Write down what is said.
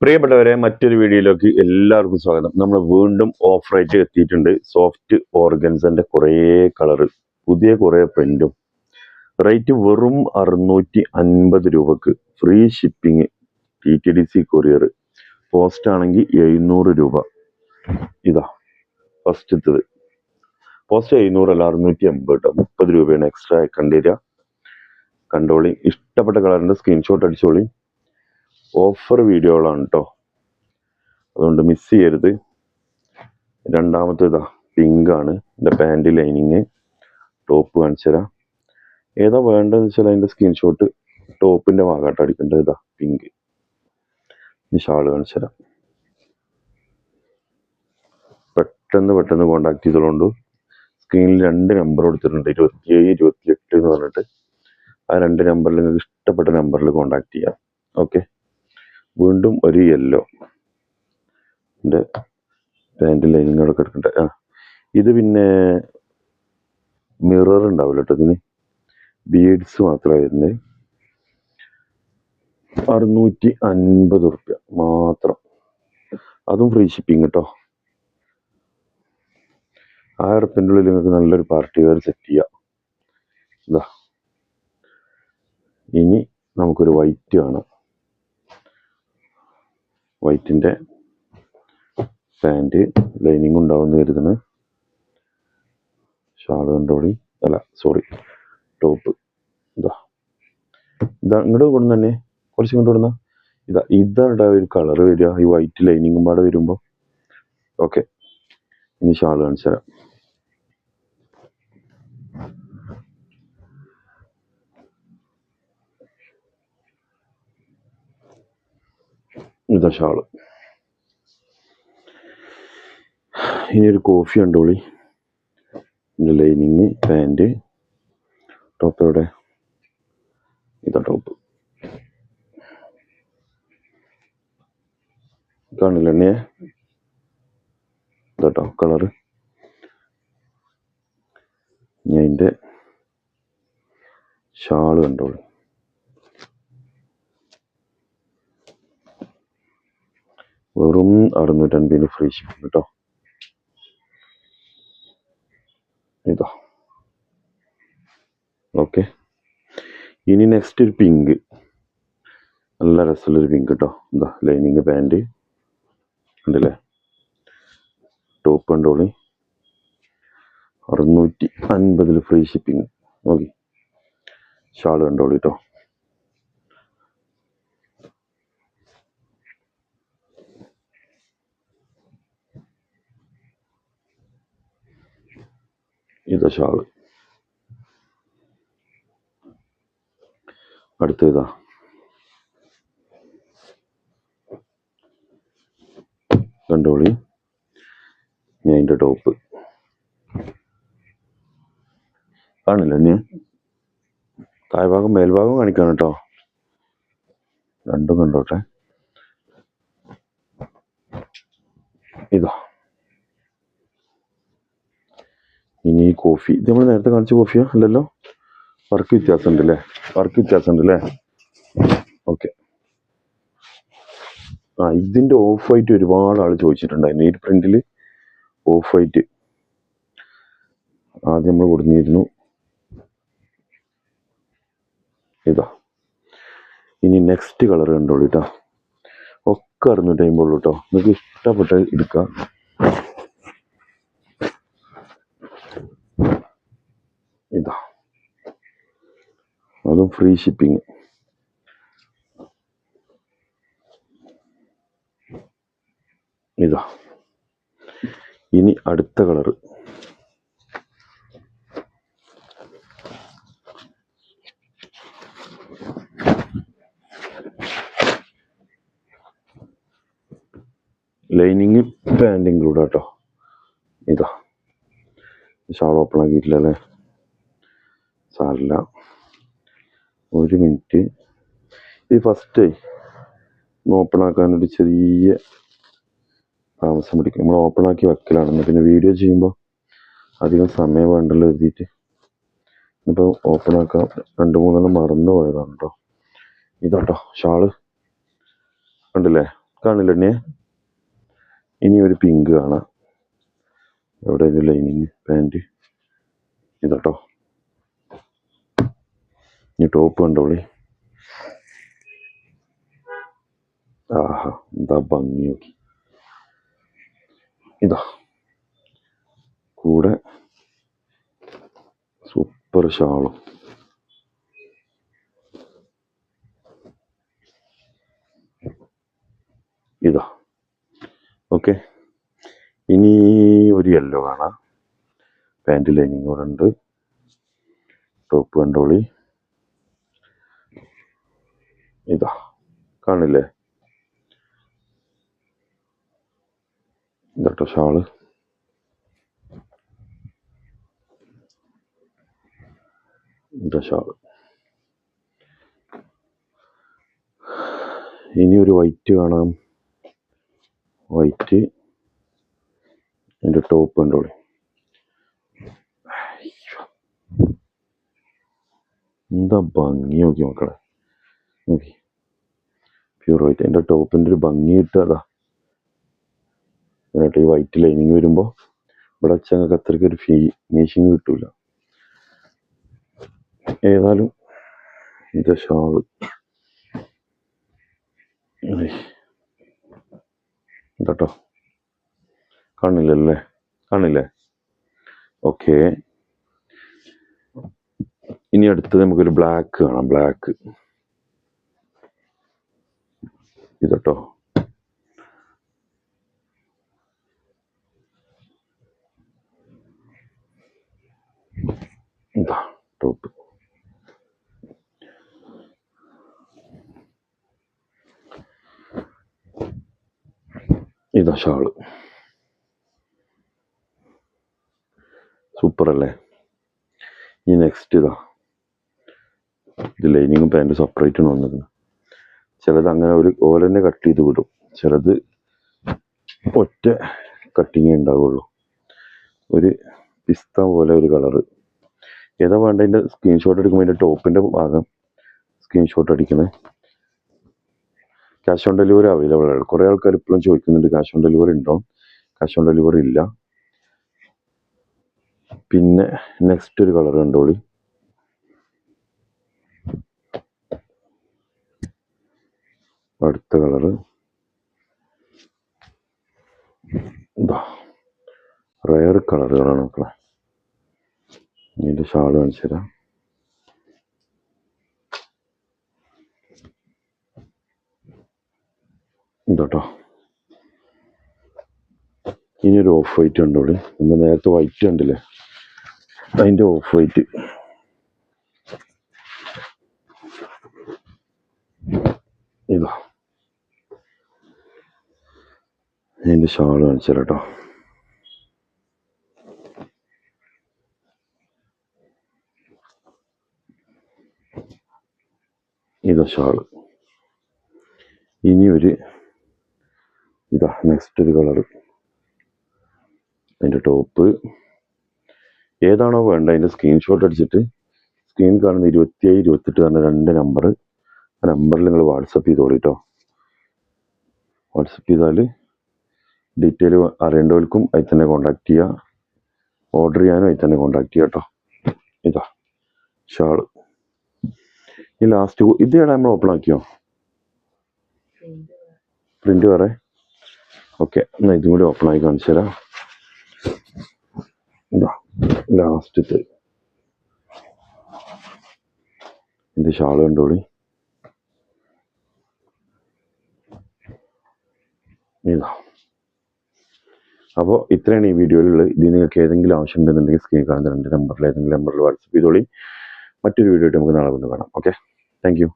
പ്രിയപ്പെട്ടവരെ, മറ്റൊരു വീഡിയോയിലേക്ക് എല്ലാവർക്കും സ്വാഗതം. നമ്മൾ വീണ്ടും ഓഫറായിട്ട് എത്തിയിട്ടുണ്ട്. സോഫ്റ്റ് ഓർഗൻസന്റെ കുറേ കളറ്, പുതിയ കുറേ പ്രിന്റും. റേറ്റ് വെറും 650 രൂപക്ക്. Free shipping, TTDC courier. Post ആണെങ്കിൽ 700 രൂപ. ഇതാ ഫസ്റ്റത്തത്. പോസ്റ്റ് 700 അല്ല, 650 കേട്ടോ. 30 രൂപയാണ് എക്സ്ട്രാ കണ്ടുതരിക. കണ്ടോളി. ഇഷ്ടപ്പെട്ട കളറിന്റെ സ്ക്രീൻഷോട്ട് അടിച്ചോളി. ഓഫർ വീഡിയോകളാണ് കേട്ടോ, അതുകൊണ്ട് മിസ് ചെയ്യരുത്. രണ്ടാമത്തേതാ പിങ്ക് ആണ്. എൻ്റെ പാൻറ് ലൈനിങ്, ടോപ്പ് കാണിച്ചു തരാം. ഏതാ വേണ്ടതെന്ന് വെച്ചാൽ അതിൻ്റെ സ്ക്രീൻഷോട്ട് ടോപ്പിൻ്റെ ഭാഗമായിട്ട് അടിക്കേണ്ടത്. ഇതാ പിങ്ക്. ഈ ഷാള് കാണിച്ചു തരാം. പെട്ടെന്ന് കോണ്ടാക്ട് ചെയ്തോളൂ. സ്ക്രീനിൽ 2 നമ്പർ കൊടുത്തിട്ടുണ്ട്, 27, 28 എന്ന് പറഞ്ഞിട്ട്. ആ 2 നമ്പറിൽ നിങ്ങൾക്ക് ഇഷ്ടപ്പെട്ട നമ്പറിൽ കോണ്ടാക്ട് ചെയ്യാം. ഓക്കെ. വീണ്ടും ഒരു യെല്ലോ. എൻ്റെ പാൻറ് ലൈനിങ്ങോടൊക്കെ എടുക്കട്ടെ. ഇത് പിന്നെ മിറർ ഉണ്ടാവില്ല കേട്ടോ, ഇതിന് ബീഡ്സ് മാത്രമാണ് വരുന്നത്. 650 റുപ്യ മാത്രം, അതും ഫ്രീ ഷിപ്പിംഗ് കേട്ടോ. 1000 റുപ്യൻ്റെ ഉള്ളിൽ നിങ്ങൾക്ക് നല്ലൊരു പാർട്ടി വെയർ സെറ്റ് ചെയ്യാം. ഇതാ, ഇനി നമുക്കൊരു വൈറ്റ് കാണാം. വൈറ്റിൻ്റെ പാൻറ് ലൈനിങ് ഉണ്ടാവുമെന്ന് കരുതുന്നത്. ഷാള് കണ്ടോളി. അല്ല സോറി, ടോപ്പ്. ഇതാ ഇങ്ങോട്ട് കൊടുന്ന തന്നെ, കുറച്ച് ഇങ്ങോട്ട് കൊടുന്ന. ഇതാണ് ഒരു കളർ വരിക, ഈ വൈറ്റ് ലൈനിങ്ങും പാടെ വരുമ്പോൾ. ഓക്കെ, ഇനി ഷാള് കാണിച്ചു തരാം. ഇതാ ഷാള്. ഇനി ഒരു കോഫി കണ്ടോളി. ലൈനിങ്, പാൻറ്, ടോപ്പ് എവിടെ? ഇതാ ടോപ്പ്. കാണില്ല എണ്ണയെ? ഇതാട്ടോ കളറ്. ഇനി അതിൻ്റെ ഷാള് കണ്ടോളൂ. വെറും 650 ഫ്രീ ഷിപ്പിംഗ് കേട്ടോ. ഇതാ. ഓക്കെ. ഇനി നെക്സ്റ്റ് ഒരു പിങ്ക്, നല്ല രസമുള്ളൊരു പിങ്ക് കേട്ടോ. എന്താ ലൈനിങ്, പാൻറ് ഉണ്ടല്ലേ. ടോപ്പ് കണ്ടോളി. 650 ഫ്രീ ഷിപ്പിംഗ്. ഓക്കെ. ഷാള് കണ്ടോളി കേട്ടോ. ഇതാ ഷാള്. അടുത്തതാ കണ്ടോളി. ഞാൻ അതിൻ്റെ ടോപ്പ് കാണില്ല. ഞാൻ താഴ്ഭാഗം മേൽഭാഗം കാണിക്കണം കേട്ടോ, രണ്ടും കണ്ടോട്ടെ. ഇതാ. ഇനി കോഫി. ഇത് നമ്മൾ നേരത്തെ കാണിച്ച കോഫിയോ? അല്ലല്ലോ, വർക്ക് വ്യത്യാസം ഉണ്ടല്ലേ. ഓക്കെ. ഇതിൻ്റെ ഓഫ് വൈറ്റ് ഒരുപാട് ആൾ ചോദിച്ചിട്ടുണ്ടായിരുന്നു. ഈ പ്രിന്റിൽ ഓഫ് വൈറ്റ് ആദ്യം നമ്മൾ കൊടുത്തിരുന്നു. ഇതാ. ഇനി നെക്സ്റ്റ് കളർ കണ്ടോളൂ കേട്ടോ. ഒക്കെ 650 ഉള്ളൂ കേട്ടോ. നിങ്ങൾക്ക് ഇഷ്ടപ്പെട്ട എടുക്കാം. ഇതാ, അതും ഫ്രീ ഷിപ്പിംഗ്. ഇതാ. ഇനി അടുത്ത കളറ്. ലൈനിങ്, പാൻറ് ഇൻക്ലൂഡ് കേട്ടോ. ഇതാ. ഷാൾ ഓപ്പൺ ആക്കിയിട്ടില്ല അല്ലേ, സാരില്ല. ഒരു മിനിറ്റ്. ഇത് ഫസ്റ്റ് ഓപ്പൺ ആക്കാനൊരു ചെറിയ താമസം പിടിക്കും. നമ്മൾ ഓപ്പൺ ആക്കി വെക്കലാണ്, പിന്നെ വീഡിയോ ചെയ്യുമ്പോൾ അധികം സമയം വേണ്ടല്ലോ എഴുതിയിട്ട്. ഇപ്പോൾ ഓപ്പൺ ആക്കാൻ 2-3 മറന്നു പോയതാണ് കേട്ടോ. ഇതാട്ടോ ഷാള് കണ്ടില്ലേ, കാണില്ല എണ്ണേ. ഇനി ഒരു പിങ്ക് കാണാം. എവിടെ ഒരു ലൈനിങ് പാൻറ് ഇതാട്ടോ. ഇനി ടോപ്പ് കണ്ടോളി. ആഹാ എന്താ ഭംഗി നോക്കി. ഇതാ കൂടെ സൂപ്പർ ഷാളും. ഇതാ ഓക്കെ. ഇനി ഒരു യെല്ലോ കാണാം. പാൻറ് ലൈനിങ് കൂടെ ഉണ്ട്. ടോപ്പ് കണ്ടോളി. ഇതാ കാണില്ലേ. ഇതാട്ടോ ഷാള്. ഇതാ ഷാള്. ഇനി ഒരു വൈറ്റ് കാണാം. വൈറ്റ് എൻ്റെ ടോപ്പ് കണ്ടോളി. എന്താ ഭംഗി നോക്കി മക്കളെ. നോക്കി പ്യൂർ വൈറ്റ്. എൻ്റെ ടോപ്പിൻ്റെ ഒരു ഭംഗി കിട്ടുക. എന്നിട്ട് ഈ വൈറ്റ് ലൈനിങ് വരുമ്പോൾ ഇവിടെ വെച്ചാൽ ഞങ്ങൾക്ക് അത്രയ്ക്ക് ഒരു ഫിനിഷിങ് കിട്ടൂല. ഏതായാലും ഇത് ഷാള് കേട്ടോ. കാണില്ലല്ലേ. കാണില്ലേ. ഓക്കെ. ഇനി അടുത്തത് നമുക്കൊരു ബ്ലാക്ക് കാണാം. ബ്ലാക്ക് ഇതട്ടോ. ഇതാ ടോപ്പ്. ഇതാ ഷാള്. സൂപ്പർ അല്ലേ. ഇനി നെക്സ്റ്റ് ഇതാ. ഇത് ലൈനിങ്ങും പാൻറ്റും സെപ്പറേറ്റ് ആണ് വന്നിരുന്നത്. ചിലത് അങ്ങനെ ഒരു ഓലന്നെ കട്ട് ചെയ്ത് വിടും. ചിലത് ഒറ്റ കട്ടിങ്ങേ ഉണ്ടാവുള്ളൂ. ഒരു പിസ്ത പോലെ ഒരു കളറ്. ഏതാ വേണ്ടതിൻ്റെ സ്ക്രീൻഷോട്ട് എടുക്കുമ്പോൾ അതിൻ്റെ ടോപ്പിൻ്റെ ഭാഗം സ്ക്രീൻഷോട്ട് അടിക്കണേ. ക്യാഷ് ഓൺ ഡെലിവറി അവൈലബിൾ ആണ്. കുറേ ആൾക്കാർ ഇപ്പോഴും ചോദിക്കുന്നുണ്ട് ക്യാഷ് ഓൺ ഡെലിവറി ഉണ്ടോ. ക്യാഷ് ഓൺ ഡെലിവറി ഇല്ല. പിന്നെ നെക്സ്റ്റ് ഒരു കളർ കണ്ടോളി. അടുത്ത കളറ് ഇതാ. റയർ കളറുകളാണ് മക്കളെ. ഇതിൻ്റെ ഷാൾ കാണിച്ചു തരാം. ഇതോട്ടോ. ഇനി ഒരു ഓഫ് വൈറ്റ് കണ്ടോളി. നമ്മൾ നേരത്തെ വൈറ്റ് കണ്ടില്ലേ, അതിൻ്റെ ഓഫ് വൈറ്റ്. ഇതാ അതിൻ്റെ ഷാൾ കാണിച്ചു തരാം കേട്ടോ. ഇതാ ഷാള്. ഇനി ഒരു ഇതാ നെക്സ്റ്റ് ഒരു കളറ്. അതിൻ്റെ ടോപ്പ് ഏതാണോ വേണ്ട അതിൻ്റെ സ്ക്രീൻഷോട്ട് അടിച്ചിട്ട് സ്ക്രീൻ കാണുന്ന 27, 28 പറഞ്ഞ 2 നമ്പർ. ആ നമ്പറിൽ നിങ്ങൾ വാട്സപ്പ് ചെയ്തോളൂ കേട്ടോ. വാട്സപ്പ് ചെയ്താൽ ഡീറ്റെയിൽ അറിയേണ്ടവർക്കും അതിൽ തന്നെ കോൺടാക്ട് ചെയ്യുക. ഓർഡർ ചെയ്യാനും അതിൽ തന്നെ കോൺടാക്ട് ചെയ്യുക കേട്ടോ. ഇതാ ഷാള്. ഈ ലാസ്റ്റ് ഇത് ഏടാ നമ്മൾ ഓപ്പൺ ആക്കിയോ. പ്രിന്റ് വേറെ. ഓക്കെ, എന്നാൽ ഇതും കൂടി ഓപ്പൺ ആയി കാണിച്ചു തരാം. ഇതാ ലാസ്റ്റത്തെ ഇത് ഷാള് കണ്ടോളി. ഇതാ. അപ്പോൾ ഇത്രയാണ് ഈ വീഡിയോയിലുള്ളത്. ഇത് നിങ്ങൾക്ക് ഏതെങ്കിലും ആവശ്യം ഉണ്ടെന്നുണ്ടെങ്കിൽ സ്ക്രീൻ കാണുന്ന 2 നമ്പറിൽ ഏതെങ്കിലും നമ്പറിൽ വാട്സപ്പ് ചെയ്തോളി. മറ്റൊരു വീഡിയോ ആയിട്ട് നമുക്ക് നാളെ കൊണ്ട് കാണാം. Okay, thank you.